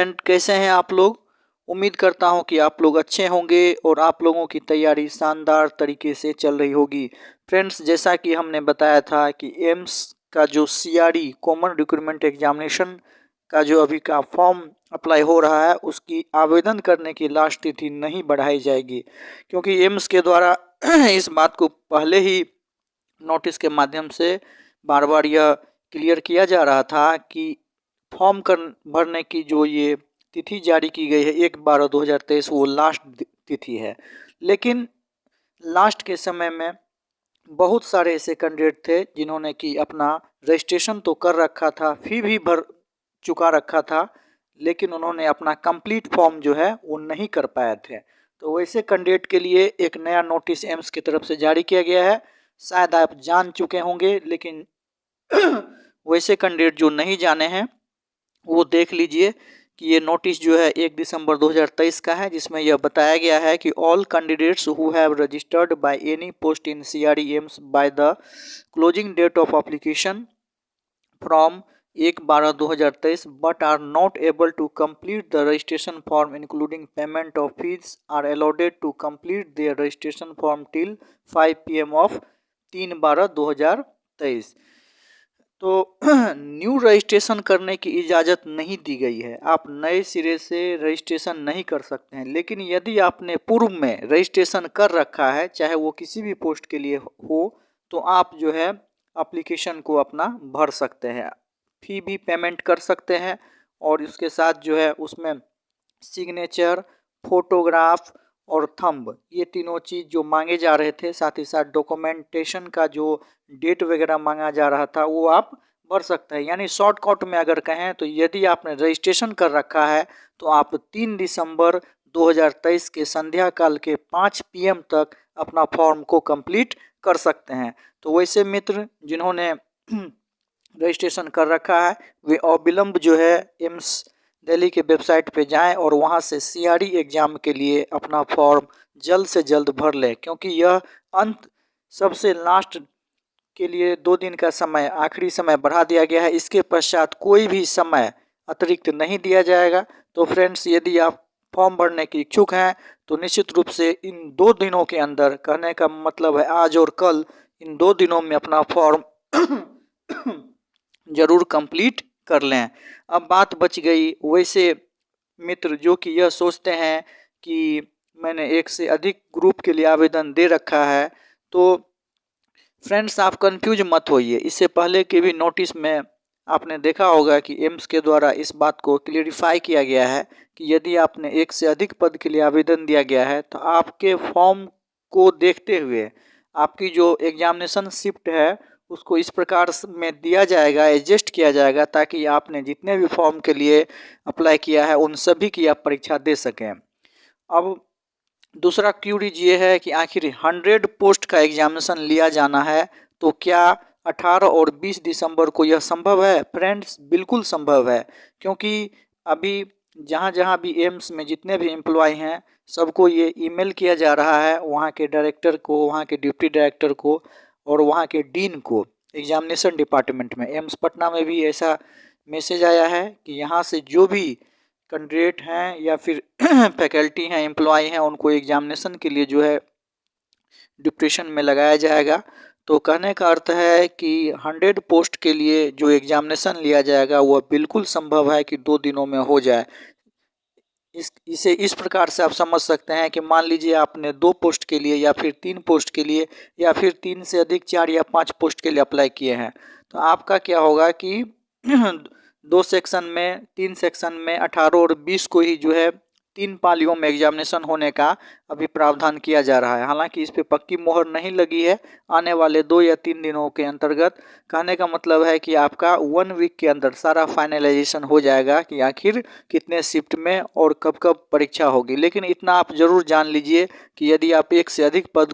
Friend, कैसे हैं आप लोग। उम्मीद करता हूं कि आप लोग अच्छे होंगे और आप लोगों की तैयारी शानदार तरीके से चल रही होगी। फ्रेंड्स, जैसा कि हमने बताया था कि एम्स का जो सीआरई कॉमन रिक्रूटमेंट एग्जामिनेशन का जो अभी का फॉर्म अप्लाई हो रहा है, उसकी आवेदन करने की लास्ट तिथि नहीं बढ़ाई जाएगी, क्योंकि एम्स के द्वारा इस बात को पहले ही नोटिस के माध्यम से बार बार यह क्लियर किया जा रहा था कि फॉर्म कर भरने की जो ये तिथि जारी की गई है 1/12/2023, वो लास्ट तिथि है। लेकिन लास्ट के समय में बहुत सारे ऐसे कैंडिडेट थे जिन्होंने कि अपना रजिस्ट्रेशन तो कर रखा था, फी भी भर चुका रखा था, लेकिन उन्होंने अपना कंप्लीट फॉर्म जो है वो नहीं कर पाए थे। तो वैसे कैंडिडेट के लिए एक नया नोटिस एम्स की तरफ से जारी किया गया है। शायद आप जान चुके होंगे, लेकिन वैसे कैंडिडेट जो नहीं जाने हैं वो देख लीजिए कि ये नोटिस जो है 1 दिसंबर 2023 का है, जिसमें यह बताया गया है कि all candidates who have registered by any post in CRE AIIMS by the closing date of application from 1/12/2023 but are not able to complete the registration form including payment of fees are allowed to complete their registration form till 5 PM of 3/12/2023। तो new registration करने की इजाज़त नहीं दी गई है। आप नए सिरे से रजिस्ट्रेशन नहीं कर सकते हैं, लेकिन यदि आपने पूर्व में रजिस्ट्रेशन कर रखा है, चाहे वो किसी भी पोस्ट के लिए हो, तो आप जो है एप्लीकेशन को अपना भर सकते हैं, फी भी पेमेंट कर सकते हैं, और उसके साथ जो है उसमें सिग्नेचर, फोटोग्राफ और थंब, ये तीनों चीज़ जो मांगे जा रहे थे, साथ ही साथ डॉक्यूमेंटेशन का जो डेट वगैरह मांगा जा रहा था, वो आप भर सकते हैं। यानी शॉर्टकट में अगर कहें तो यदि आपने रजिस्ट्रेशन कर रखा है तो आप 3 दिसंबर 2023 के संध्या काल के 5 PM तक अपना फॉर्म को कंप्लीट कर सकते हैं। तो वैसे मित्र जिन्होंने रजिस्ट्रेशन कर रखा है, वे अविलंब जो है एम्स दिल्ली के वेबसाइट पे जाएं और वहां से सीआरई एग्ज़ाम के लिए अपना फॉर्म जल्द से जल्द भर लें, क्योंकि यह अंत सबसे लास्ट के लिए 2 दिन का समय, आखिरी समय बढ़ा दिया गया है। इसके पश्चात कोई भी समय अतिरिक्त नहीं दिया जाएगा। तो फ्रेंड्स, यदि आप फॉर्म भरने के इच्छुक हैं तो निश्चित रूप से इन 2 दिनों के अंदर, कहने का मतलब है आज और कल, इन 2 दिनों में अपना फॉर्म ज़रूर कंप्लीट कर लें। अब बात बच गई वैसे मित्र जो कि यह सोचते हैं कि मैंने एक से अधिक ग्रुप के लिए आवेदन दे रखा है। तो फ्रेंड्स, आप कंफ्यूज मत होइए। इससे पहले के भी नोटिस में आपने देखा होगा कि एम्स के द्वारा इस बात को क्लियरिफाई किया गया है कि यदि आपने एक से अधिक पद के लिए आवेदन दिया गया है तो आपके फॉर्म को देखते हुए आपकी जो एग्जामिनेशन शिफ्ट है उसको इस प्रकार में दिया जाएगा, एडजस्ट किया जाएगा, ताकि आपने जितने भी फॉर्म के लिए अप्लाई किया है उन सभी की आप परीक्षा दे सकें। अब दूसरा क्यूरीज ये है कि आखिर 100 पोस्ट का एग्जामिनेशन लिया जाना है, तो क्या 18 और 20 दिसंबर को यह संभव है? फ्रेंड्स, बिल्कुल संभव है, क्योंकि अभी जहाँ जहाँ भी एम्स में जितने भी एम्प्लॉय हैं सबको ये ईमेल किया जा रहा है, वहाँ के डायरेक्टर को, वहाँ के डिप्टी डायरेक्टर को और वहाँ के डीन को, एग्जामिनेशन डिपार्टमेंट में। एम्स पटना में भी ऐसा मैसेज आया है कि यहाँ से जो भी कैंडिडेट हैं या फिर फैकल्टी हैं, एम्प्लॉय हैं, उनको एग्जामिनेशन के लिए जो है डिप्यूटेशन में लगाया जाएगा। तो कहने का अर्थ है कि 100 पोस्ट के लिए जो एग्जामिनेशन लिया जाएगा वह बिल्कुल संभव है कि 2 दिनों में हो जाए। इसे इस प्रकार से आप समझ सकते हैं कि मान लीजिए आपने 2 पोस्ट के लिए या फिर 3 पोस्ट के लिए या फिर 3 से अधिक 4 या 5 पोस्ट के लिए अप्लाई किए हैं, तो आपका क्या होगा कि 2 सेक्शन में, 3 सेक्शन में 18 और 20 को ही जो है 3 पालियों में एग्जामिनेशन होने का अभी प्रावधान किया जा रहा है। हालांकि इस पे पक्की मोहर नहीं लगी है। आने वाले 2 या 3 दिनों के अंतर्गत, कहने का मतलब है कि आपका 1 वीक के अंदर सारा फाइनलाइजेशन हो जाएगा कि आखिर कितने शिफ्ट में और कब कब परीक्षा होगी। लेकिन इतना आप ज़रूर जान लीजिए कि यदि आप एक से अधिक पद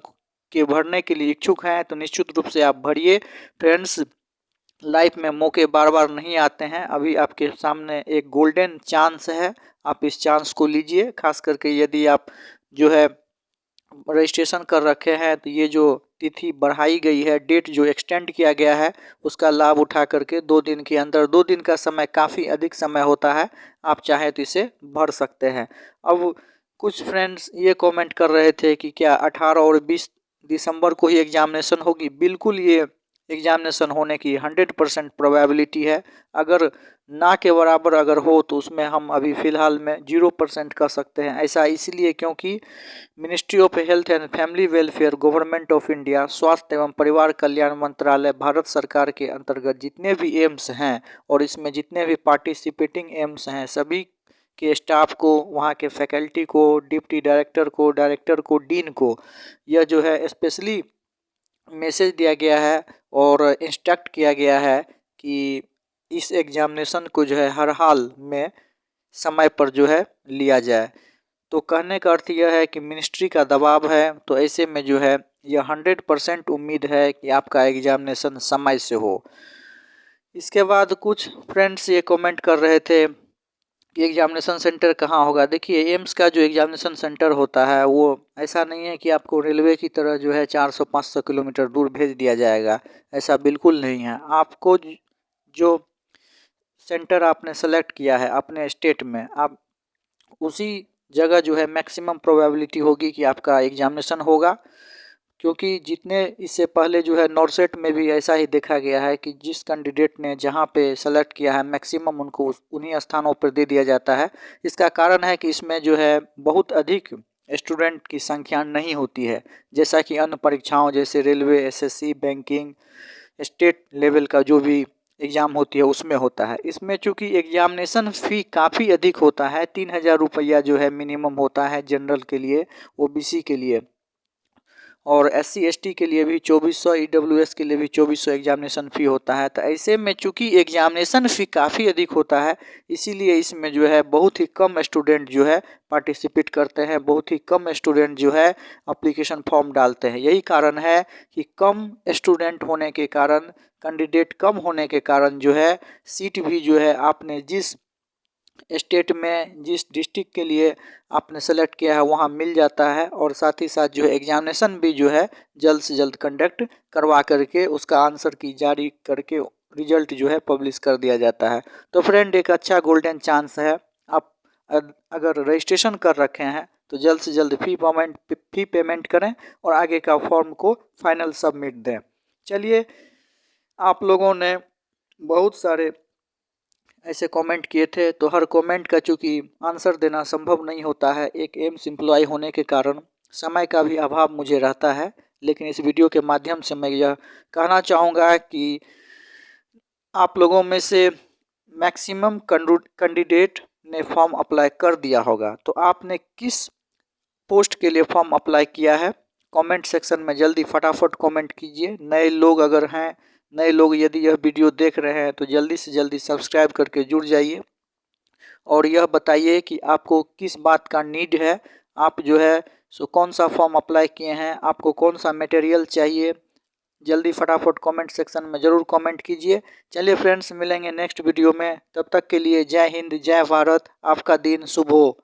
के भरने के लिए इच्छुक हैं तो निश्चित रूप से आप भरिए। फ्रेंड्स, लाइफ में मौके बार बार नहीं आते हैं। अभी आपके सामने एक गोल्डन चांस है, आप इस चांस को लीजिए। खास करके यदि आप जो है रजिस्ट्रेशन कर रखे हैं तो ये जो तिथि बढ़ाई गई है, डेट जो एक्सटेंड किया गया है, उसका लाभ उठा करके 2 दिन के अंदर, 2 दिन का समय काफ़ी अधिक समय होता है, आप चाहें तो इसे भर सकते हैं। अब कुछ फ्रेंड्स ये कमेंट कर रहे थे कि क्या 18 और 20 दिसंबर को ही एग्जामिनेशन होगी। बिल्कुल ये एग्जामिनेशन होने की 100% प्रोबेबिलिटी है। अगर ना के बराबर अगर हो तो उसमें हम अभी फ़िलहाल में 0% कर सकते हैं। ऐसा इसलिए क्योंकि ministry of health and family welfare, government of India, स्वास्थ्य एवं परिवार कल्याण मंत्रालय, भारत सरकार के अंतर्गत जितने भी एम्स हैं और इसमें जितने भी पार्टिसिपेटिंग एम्स हैं, सभी के स्टाफ को, वहाँ के फैकल्टी को, डिप्टी डायरेक्टर को, डीन को, यह जो है स्पेशली मैसेज दिया गया है और इंस्ट्रक्ट किया गया है कि इस एग्जामिनेशन को जो है हर हाल में समय पर जो है लिया जाए। तो कहने का अर्थ यह है कि मिनिस्ट्री का दबाव है, तो ऐसे में जो है यह 100% उम्मीद है कि आपका एग्जामिनेशन समय से हो। इसके बाद कुछ फ्रेंड्स ये कमेंट कर रहे थे कि एग्जामिनेशन सेंटर कहाँ होगा। देखिए, एम्स का जो एग्जामिनेशन सेंटर होता है वो ऐसा नहीं है कि आपको रेलवे की तरह जो है 400-500 किलोमीटर दूर भेज दिया जाएगा, ऐसा बिल्कुल नहीं है। आपको जो सेंटर आपने सेलेक्ट किया है अपने स्टेट में, आप उसी जगह जो है मैक्सिमम प्रोबेबिलिटी होगी कि आपका एग्जामिनेशन होगा, क्योंकि जितने इससे पहले जो है नॉर्सेट में भी ऐसा ही देखा गया है कि जिस कैंडिडेट ने जहां पे सेलेक्ट किया है मैक्सिमम उनको उन्हीं स्थानों पर दे दिया जाता है। इसका कारण है कि इसमें जो है बहुत अधिक स्टूडेंट की संख्या नहीं होती है, जैसा कि अन्य परीक्षाओं जैसे railway, SSC, banking, state level का जो भी एग्ज़ाम होती है उसमें होता है। इसमें चूँकि एग्जामिनेशन फ़ी काफ़ी अधिक होता है, 3000 रुपया जो है मिनिमम होता है जनरल के लिए, ओबीसी के लिए, और एससी एसटी के लिए भी 2400, ईडब्ल्यूएस के लिए भी 2400 एग्जामिनेशन फ़ी होता है। तो ऐसे में चूँकि एग्जामिनेशन फ़ी काफ़ी अधिक होता है, इसीलिए इसमें जो है बहुत ही कम स्टूडेंट जो है पार्टिसिपेट करते हैं, बहुत ही कम स्टूडेंट जो है एप्लीकेशन फॉर्म डालते हैं। यही कारण है कि कम स्टूडेंट होने के कारण, कैंडिडेट कम होने के कारण जो है सीट भी जो है आपने जिस स्टेट में, जिस डिस्ट्रिक्ट के लिए आपने सेलेक्ट किया है वहाँ मिल जाता है, और साथ ही साथ जो है एग्जामिनेशन भी जो है जल्द से जल्द कंडक्ट करवा करके उसका आंसर की जारी करके रिजल्ट जो है पब्लिश कर दिया जाता है। तो फ्रेंड, एक अच्छा गोल्डन चांस है, आप अगर रजिस्ट्रेशन कर रखे हैं तो जल्द से जल्द फ़ी पेमेंट करें और आगे का फॉर्म को फाइनल सबमिट दें। चलिए, आप लोगों ने बहुत सारे ऐसे कमेंट किए थे, तो हर कमेंट का चूँकि आंसर देना संभव नहीं होता है, एक एम्स एम्प्लॉय होने के कारण समय का भी अभाव मुझे रहता है, लेकिन इस वीडियो के माध्यम से मैं यह कहना चाहूँगा कि आप लोगों में से मैक्सिमम कैंडिडेट ने फॉर्म अप्लाई कर दिया होगा, तो आपने किस पोस्ट के लिए फॉर्म अप्लाई किया है, कमेंट सेक्शन में जल्दी फटाफट कमेंट कीजिए। नए लोग अगर हैं, नए लोग यदि यह वीडियो देख रहे हैं तो जल्दी से जल्दी सब्सक्राइब करके जुड़ जाइए और यह बताइए कि आपको किस बात का नीड है, आप जो है सो कौन सा फॉर्म अप्लाई किए हैं, आपको कौन सा मटेरियल चाहिए। जल्दी फटाफट कमेंट सेक्शन में ज़रूर कमेंट कीजिए। चलिए फ्रेंड्स, मिलेंगे नेक्स्ट वीडियो में, तब तक के लिए जय हिंद, जय भारत, आपका दिन शुभ हो।